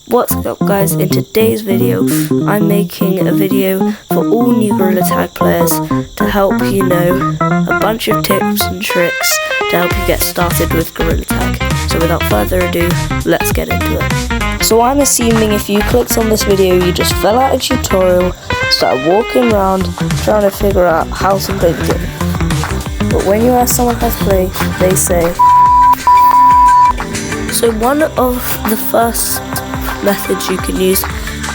What's up guys, in today's video I'm making a video for all new Gorilla Tag players to help you know a bunch of tips and tricks to help you get started with Gorilla Tag. So without further ado, let's get into it. So I'm assuming if you clicked on this video you just fell out a tutorial, started walking around trying to figure out how to play the game. But when you ask someone how to play, they say. So one of the first methods you can use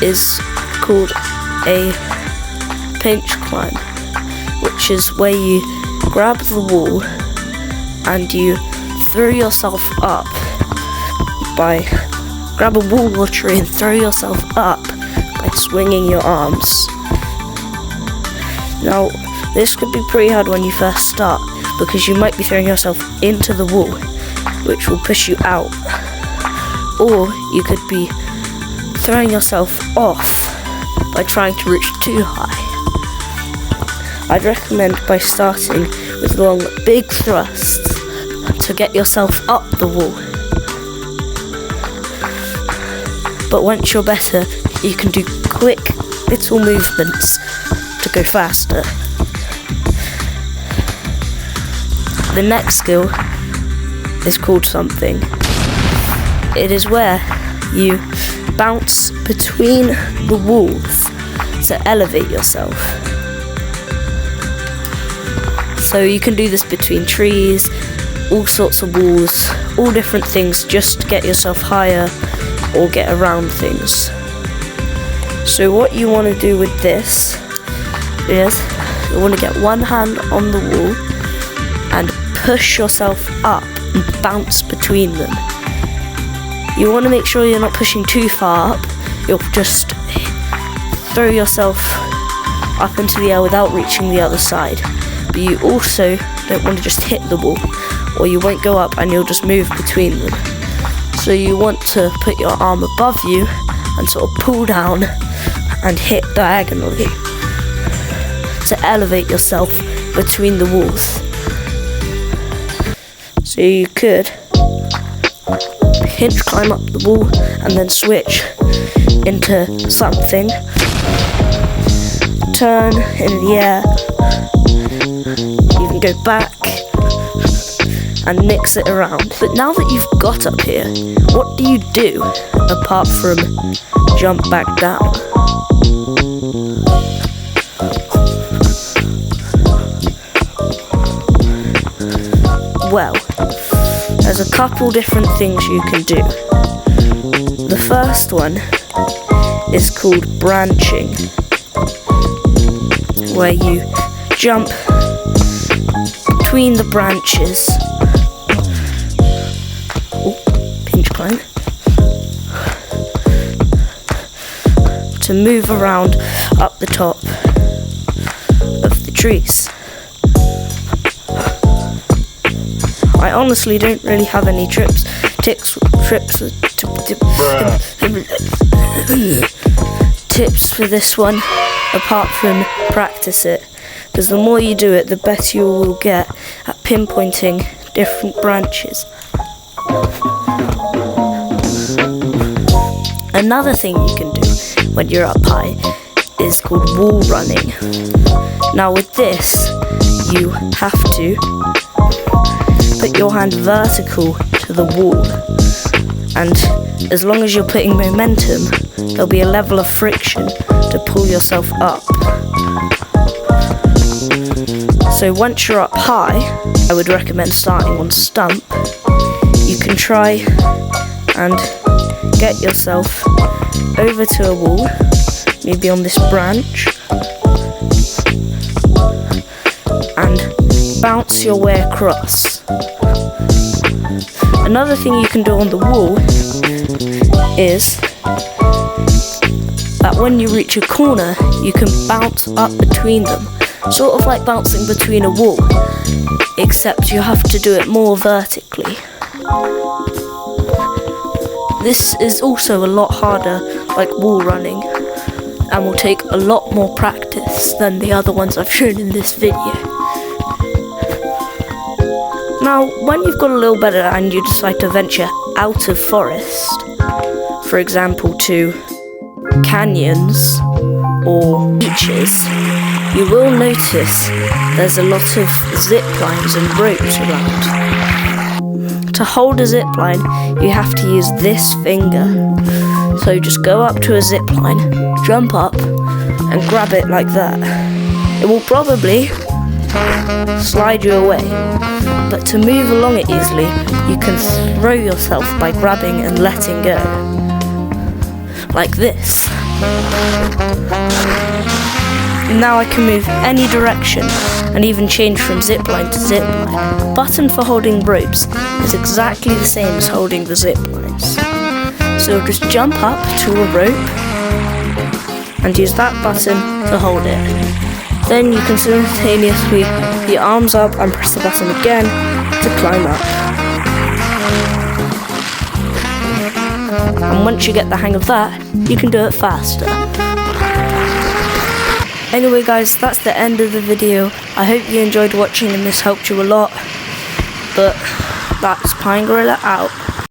is called a pinch climb, which is where you grab the wall and you throw yourself up grab a wall or tree and throw yourself up by swinging your arms. Now this could be pretty hard when you first start because you might be throwing yourself into the wall, which will push you out, or you could be throwing yourself off by trying to reach too high. I'd recommend by starting with long big thrusts to get yourself up the wall, but once you're better you can do quick little movements to go faster. The next skill is called something. It is where you bounce between the walls to elevate yourself. So you can do this between trees, all sorts of walls, all different things just to get yourself higher or get around things. So what you want to do with this is you want to get one hand on the wall and push yourself up and bounce between them. You want to make sure you're not pushing too far up. You'll just throw yourself up into the air without reaching the other side. But you also don't want to just hit the wall, or you won't go up and you'll just move between them. So you want to put your arm above you and sort of pull down and hit diagonally to elevate yourself between the walls. So you could hinge climb up the wall and then switch into something, turn in the air, even go back and mix it around. But now that you've got up here, what do you do apart from jump back down? Well, there's a couple different things you can do. The first one is called branching, where you jump between the branches. Pinch climb. To move around up the top of the trees. I honestly don't really have any tips for this one apart from practice it, because the more you do it the better you will get at pinpointing different branches. Another thing you can do when you're up high is called wall running. Now with this you have to put your hand vertical to the wall, and as long as you're putting momentum there'll be a level of friction to pull yourself up. So once you're up high, I would recommend starting on stump. You can try and get yourself over to a wall, maybe on this branch, and bounce your way across. Another thing you can do on the wall is that when you reach a corner you can bounce up between them, sort of like bouncing between a wall, except you have to do it more vertically. This is also a lot harder, like wall running, and will take a lot more practice than the other ones I've shown in this video. Now, when you've got a little better and you decide to venture out of forest, for example, to canyons or beaches, you will notice there's a lot of zip lines and ropes around. To hold a zip line, you have to use this finger. So just go up to a zip line, jump up, and grab it like that. It will probably slide you away, but to move along it easily, you can throw yourself by grabbing and letting go. Like this. Now I can move any direction and even change from zipline to zipline. The button for holding ropes is exactly the same as holding the zip lines. So just jump up to a rope and use that button to hold it. Then you can simultaneously put your arms up and press the button again to climb up. And once you get the hang of that, you can do it faster. Anyway guys, that's the end of the video. I hope you enjoyed watching and this helped you a lot. But that's Pine Gorilla out.